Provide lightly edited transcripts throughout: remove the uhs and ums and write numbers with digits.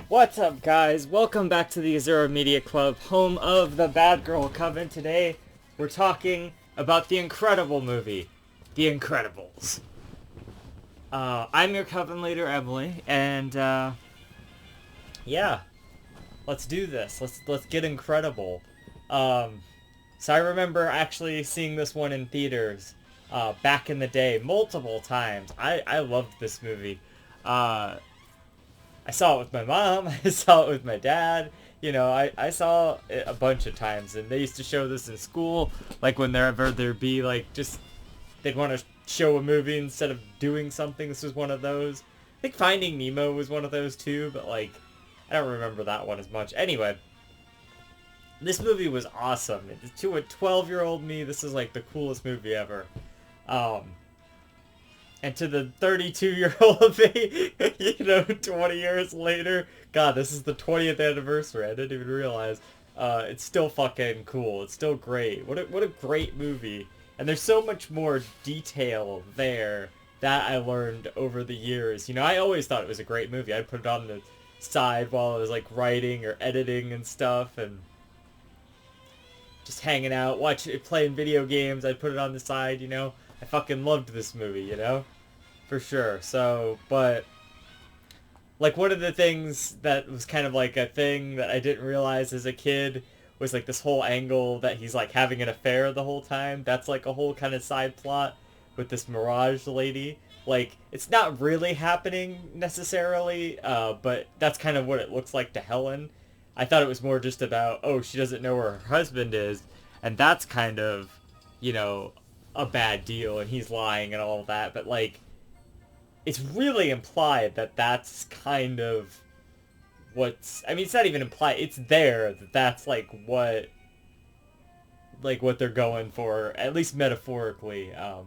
What's up, guys? Welcome back to the Azura Media Club, home of the Bad Girl Coven. Today, we're talking about the incredible movie, The Incredibles. I'm your coven leader, Emily, and yeah, let's do this. Let's get incredible. So I remember actually seeing this one in theaters back in the day, multiple times. I loved this movie. I saw it with my mom. I saw it with my dad. You know, I saw it a bunch of times, and they used to show this in school. Like when there'd be like just they'd want to show a movie instead of doing something. This was one of those. I think Finding Nemo was one of those too, but like I don't remember that one as much. Anyway, this movie was awesome. To a 12-year-old me, this is like the coolest movie ever. And to the 32-year-old me, 20 years later, God, this is the 20th anniversary. I didn't even realize. It's still fucking cool. It's still great. What a great movie. And there's so much more detail there that I learned over the years. You know, I always thought it was a great movie. I'd put it on the side while I was like writing or editing and stuff, and just hanging out, playing video games. I'd put it on the side, I fucking loved this movie, for sure. So, but like one of the things that was kind of like a thing that I didn't realize as a kid was like this whole angle that he's like having an affair the whole time. That's like a whole kind of side plot with this Mirage lady. Like, it's not really happening necessarily, but that's kind of what it looks like to Helen. I thought it was more just about, oh, she doesn't know where her husband is, and that's kind of, a bad deal, and he's lying and all of that, but like, it's really implied that that's kind of it's not even implied, it's there, that's like what they're going for, at least metaphorically. But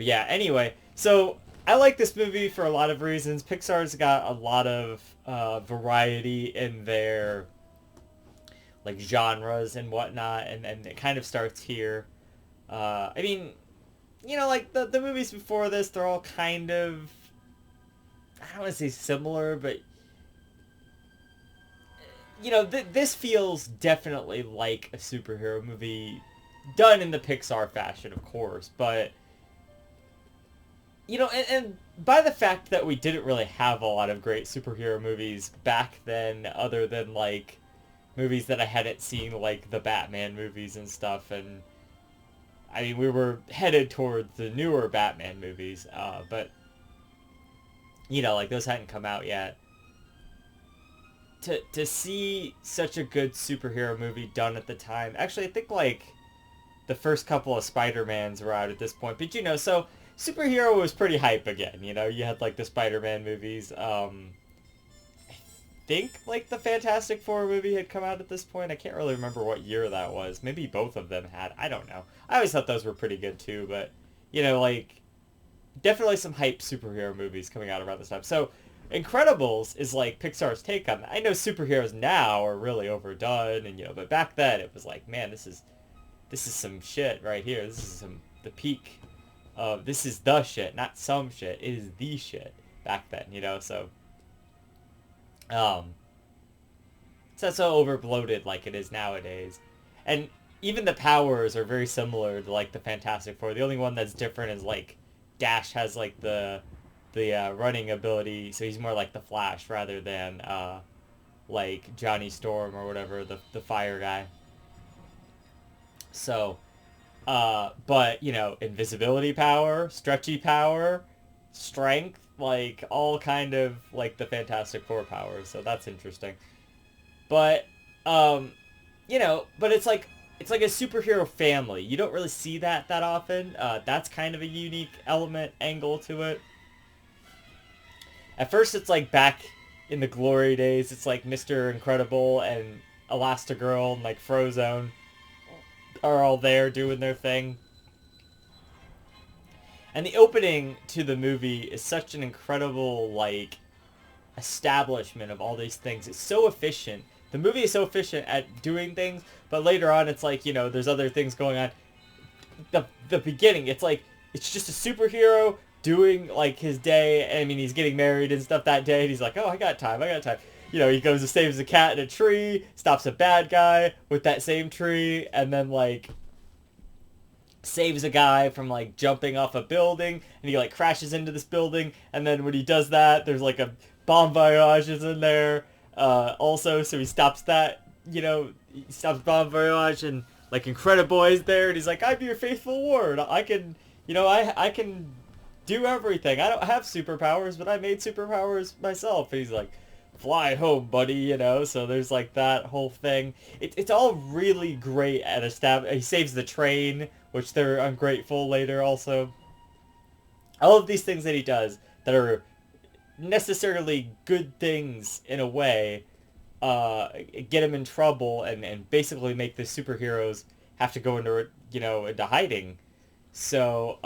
yeah, anyway, so I like this movie for a lot of reasons. Pixar's got a lot of variety in their like genres and whatnot, and it kind of starts here. Like the movies before this, they're all kind of, I don't want to say similar, but this feels definitely like a superhero movie done in the Pixar fashion, of course, but and by the fact that we didn't really have a lot of great superhero movies back then, other than like movies that I hadn't seen, like the Batman movies and stuff, and I mean, we were headed towards the newer Batman movies, but like those hadn't come out yet. To see such a good superhero movie done at the time, actually, I think like the first couple of Spider-Mans were out at this point, but so superhero was pretty hype again. You had like the Spider-Man movies. I think like the Fantastic Four movie had come out at this point. I can't really remember what year that was. Maybe both of them had. I don't know. I always thought those were pretty good too, but like definitely some hype superhero movies coming out around this time. So Incredibles is like Pixar's take on that. I know superheroes now are really overdone, and but back then it was like, man, this is some shit right here. This is the peak of, this is the shit, not some shit. It is the shit back then, so it's not so over bloated like it is nowadays. And even the powers are very similar to like the Fantastic Four. The only one that's different is like Dash has like the running ability, so he's more like the Flash rather than like Johnny Storm or whatever, the fire guy. So but invisibility power, stretchy power, strength, like all kind of like the Fantastic Four powers, so that's interesting. But but it's like a superhero family. You don't really see that often. That's kind of a unique angle to it. At first it's like back in the glory days, it's like Mr. Incredible and Elastigirl and like Frozone are all there doing their thing. And the opening to the movie is such an incredible like establishment of all these things. It's so efficient. The movie is so efficient at doing things, but later on it's like, there's other things going on. The beginning, it's like, it's just a superhero doing like his day. I mean, he's getting married and stuff that day, and he's like, oh, I got time, I got time. You know, he goes and saves a cat in a tree, stops a bad guy with that same tree, and then like saves a guy from like jumping off a building, and he like crashes into this building, and then when he does that, there's like a bon voyage is in there also, so he stops that, you know, he stops bon voyage, and like Incrediboy is there, and he's like, I'm your faithful ward, I can, you know, I can do everything, I don't have superpowers, but I made superpowers myself, and he's like, fly home, buddy, you know, so there's like that whole thing. It's all really great at he saves the train, which they're ungrateful later also. All of these things that he does that are necessarily good things in a way, get him in trouble and basically make the superheroes have to go into, you know, into hiding. So,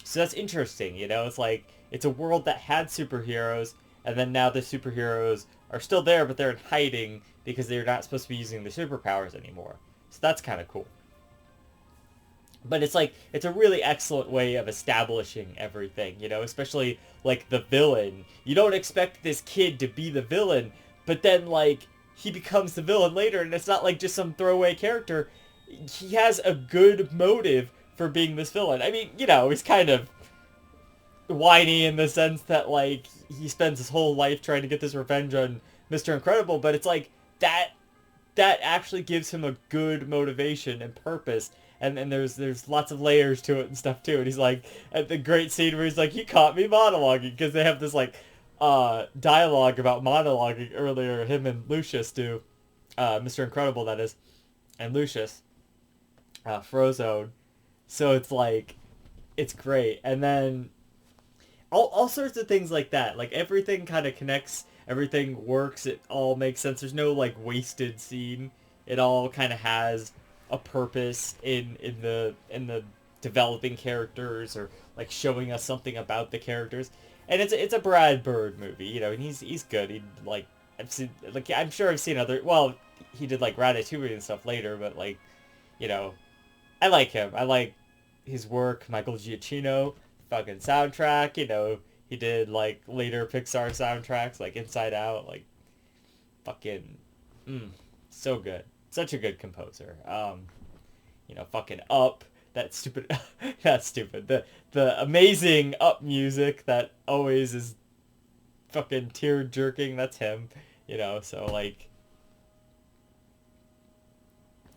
so that's interesting, you know, it's like, it's a world that had superheroes, and then now the superheroes are still there, but they're in hiding because they're not supposed to be using their superpowers anymore. So that's kind of cool. But it's like, it's a really excellent way of establishing everything, you know, especially like the villain. You don't expect this kid to be the villain, but then like he becomes the villain later, and it's not like just some throwaway character. He has a good motive for being this villain. I mean, you know, he's kind of whiny in the sense that like he spends his whole life trying to get this revenge on Mr. Incredible, but it's like that actually gives him a good motivation and purpose, and there's lots of layers to it and stuff too. And he's like, at the great scene where he's like, you caught me monologuing, because they have this like dialogue about monologuing earlier, him and Lucius do, Mr. Incredible that is, and Lucius, Frozone. So it's like, it's great. And then all sorts of things like that. Like everything kind of connects. Everything works. It all makes sense. There's no like wasted scene. It all kind of has a purpose in the developing characters, or like showing us something about the characters. And it's a Brad Bird movie, you know, and he's good. He like, I've seen, like, I'm sure I've seen other, well, he did like Ratatouille and stuff later, but like, you know, I like him. I like his work. Michael Giacchino, fucking soundtrack, you know, he did like later Pixar soundtracks like Inside Out, like fucking so good. Such a good composer. You know, fucking Up, that stupid that's stupid. The amazing Up music that always is fucking tear jerking, that's him, you know, so like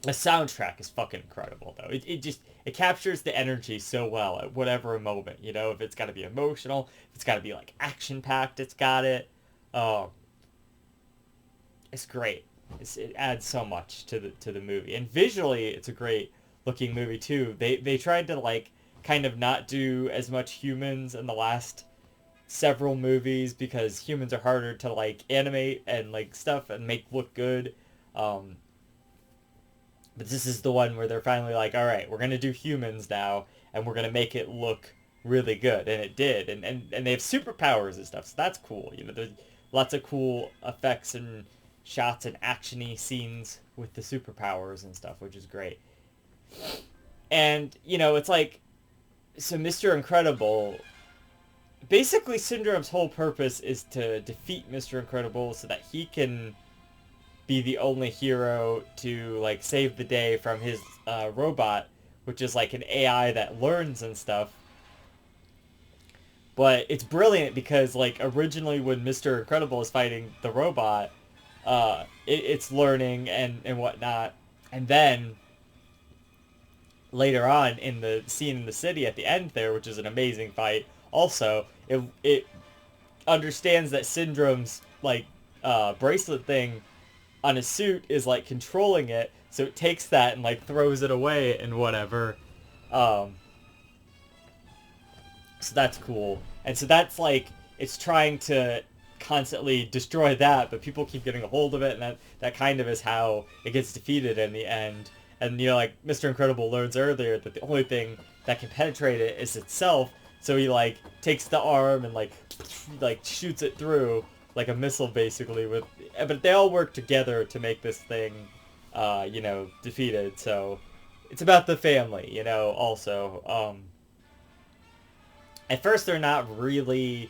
the soundtrack is fucking incredible, though. It just, it captures the energy so well at whatever moment, you know, if it's got to be emotional, if it's got to be, like, action-packed, it's got it. It's great. It adds so much to the movie. And visually, it's a great looking movie, too. They tried to, like, kind of not do as much humans in the last several movies, because humans are harder to, like, animate and, like, stuff and make look good. But this is the one where they're finally like, all right, we're going to do humans now, and we're going to make it look really good. And it did. And they have superpowers and stuff, so that's cool. You know, there's lots of cool effects and shots and action-y scenes with the superpowers and stuff, which is great. And, you know, it's like, so Mr. Incredible, basically Syndrome's whole purpose is to defeat Mr. Incredible so that he can be the only hero to like save the day from his robot, which is like an AI that learns and stuff. But it's brilliant because like originally when Mr. Incredible is fighting the robot, it's learning and whatnot, and then later on in the scene in the city at the end there, which is an amazing fight, also it understands that Syndrome's like bracelet thing on his suit is like controlling it, so it takes that and like throws it away and whatever. So that's cool. And so that's like, it's trying to constantly destroy that, but people keep getting a hold of it, and that kind of is how it gets defeated in the end. And you know, like Mr. Incredible learns earlier that the only thing that can penetrate it is itself, so he like takes the arm and like shoots it through like a missile basically, with, but they all work together to make this thing you know, defeated. So it's about the family, you know, also. at first they're not really,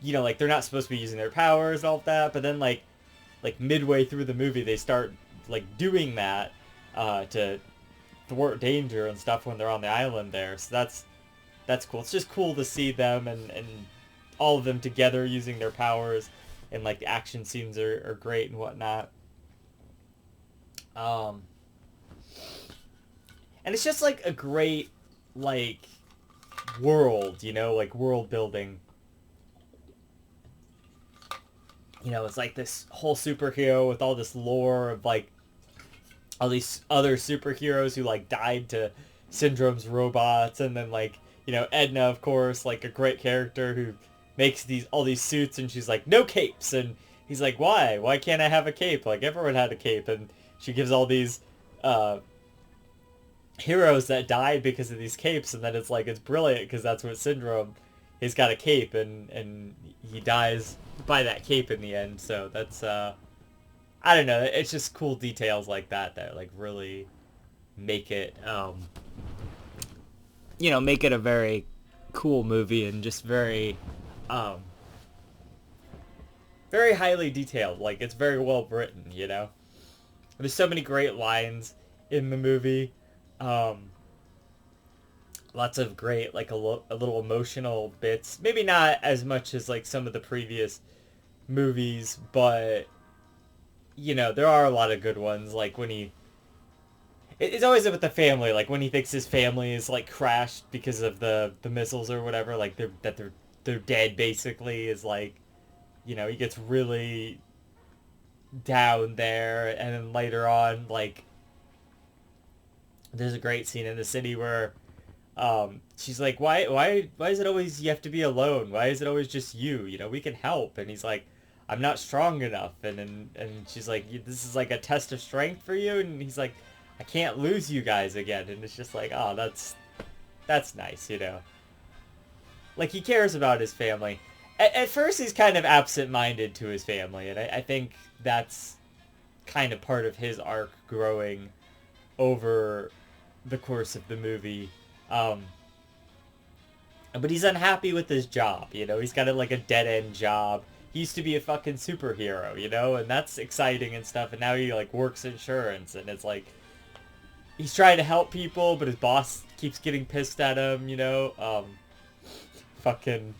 like they're not supposed to be using their powers and all of that, but then like midway through the movie they start like doing that to thwart danger and stuff when they're on the island there. So that's cool. It's just cool to see them and all of them together using their powers, and like the action scenes are great and whatnot. Um, and it's just like a great like world, like world building. It's like this whole superhero with all this lore of like all these other superheroes who like died to Syndrome's robots, and then like Edna, of course, like a great character who makes all these suits, and she's like, no capes, and he's like, why can't I have a cape, like everyone had a cape, and she gives all these heroes that died because of these capes, and then it's like it's brilliant because that's what Syndrome, he's got a cape, and he dies by that cape in the end. So that's I don't know, it's just cool details like that like really make it make it a very cool movie, and just very very highly detailed. Like it's very well written. There's so many great lines in the movie. Lots of great like a little emotional bits, maybe not as much as like some of the previous movies, but there are a lot of good ones, like when it's always with the family, like when he thinks his family is like crashed because of the missiles or whatever, like they're dead basically, is like he gets really down there. And then later on, like there's a great scene in the city where she's like, why is it always you have to be alone? Why is it always just you? We can help. And he's like, I'm not strong enough. And she's like, this is like a test of strength for you. And he's like, I can't lose you guys again. And it's just like, oh, that's nice, Like he cares about his family. At first he's kind of absent-minded to his family, and I think that's kind of part of his arc growing over the course of the movie. But he's unhappy with his job, He's got like a dead-end job. He used to be a fucking superhero, and that's exciting and stuff, and now he like works insurance, and it's like he's trying to help people, but his boss keeps getting pissed at him, fucking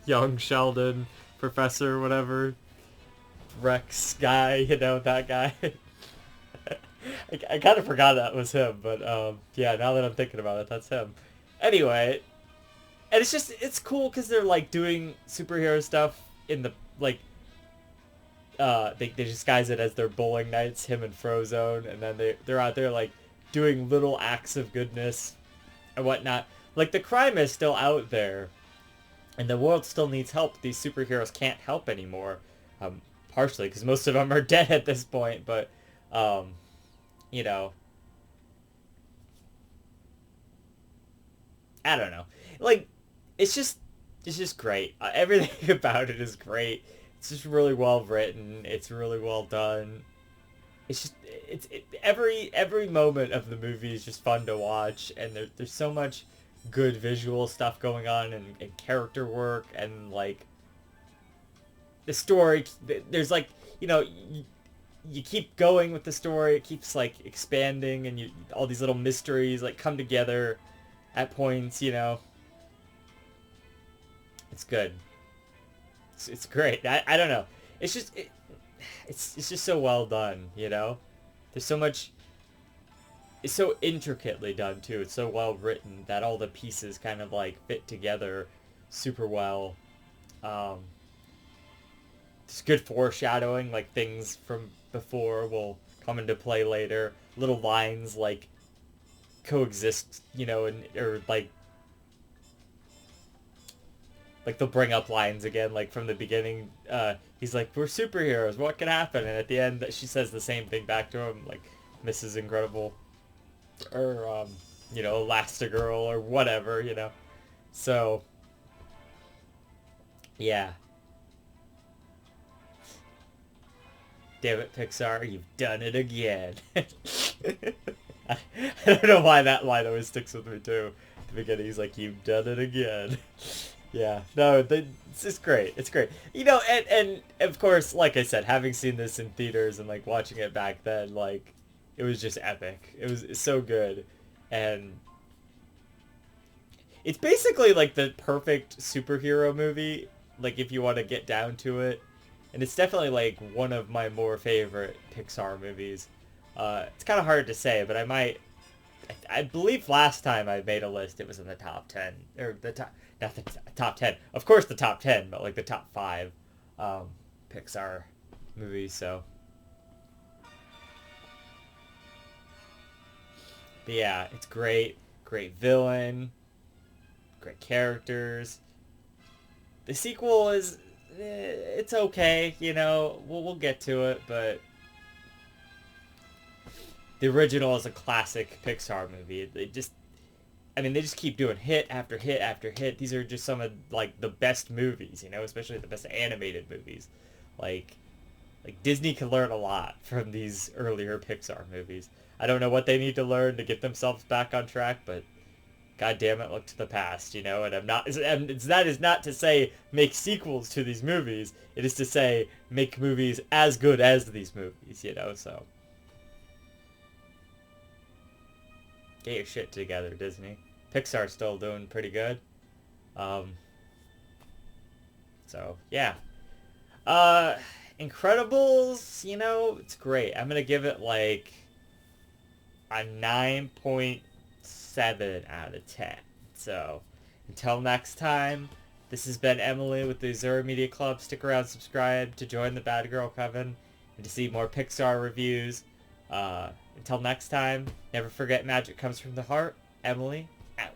young Sheldon, Professor, whatever, Rex guy, that guy. I kind of forgot that was him, but yeah, now that I'm thinking about it, that's him. Anyway, and it's cool because they're like doing superhero stuff in the like they disguise it as their bowling nights, him and Frozone, and then they're out there like doing little acts of goodness and whatnot. Like the crime is still out there, and the world still needs help. These superheroes can't help anymore, partially because most of them are dead at this point. But I don't know. Like it's just great. Everything about it is great. It's just really well written. It's really well done. Every moment of the movie is just fun to watch, and there's so much good visual stuff going on, and character work, and like the story. There's like you keep going with the story. It keeps like expanding, and all these little mysteries like come together at points. It's good. It's great. I don't know. It's just it's just so well done. There's so much. It's so intricately done too. It's so well written that all the pieces kind of like fit together super well. It's good foreshadowing, like things from before will come into play later. Little lines like coexist, or like they'll bring up lines again, like from the beginning. He's like, we're superheroes, what can happen? And at the end she says the same thing back to him, like Mrs. Incredible, or Elastigirl, or whatever, so yeah. Damn it, Pixar, you've done it again. I don't know why that line always sticks with me too. beginning, he's like, "You've done it again." Yeah, no, it's just great. It's great. And of course, like I said, having seen this in theaters and like watching it back then, like it was just epic. It was so good, and it's basically like the perfect superhero movie. Like if you want to get down to it, and it's definitely like one of my more favorite Pixar movies. It's kind of hard to say, but I might. I believe last time I made a list, it was in the top 10 or the top, not the top 10. Of course, the top 10, but like the top 5 Pixar movies. So, but yeah, it's great. Great villain. Great characters. The sequel is, it's okay. We'll get to it, but the original is a classic Pixar movie. They just keep doing hit after hit after hit. These are just some of like the best movies, especially the best animated movies. Like Disney can learn a lot from these earlier Pixar movies. I don't know what they need to learn to get themselves back on track, but God damn it, look to the past, and that is not to say make sequels to these movies. It is to say make movies as good as these movies, so. Get your shit together, Disney. Pixar's still doing pretty good. So, yeah. Incredibles, it's great. I'm going to give it like a 9.7 out of 10. So, until next time, this has been Emily with the Azura Media Club. Stick around, subscribe to join the Bad Girl Coven and to see more Pixar reviews. Until next time, never forget magic comes from the heart. Emily, out.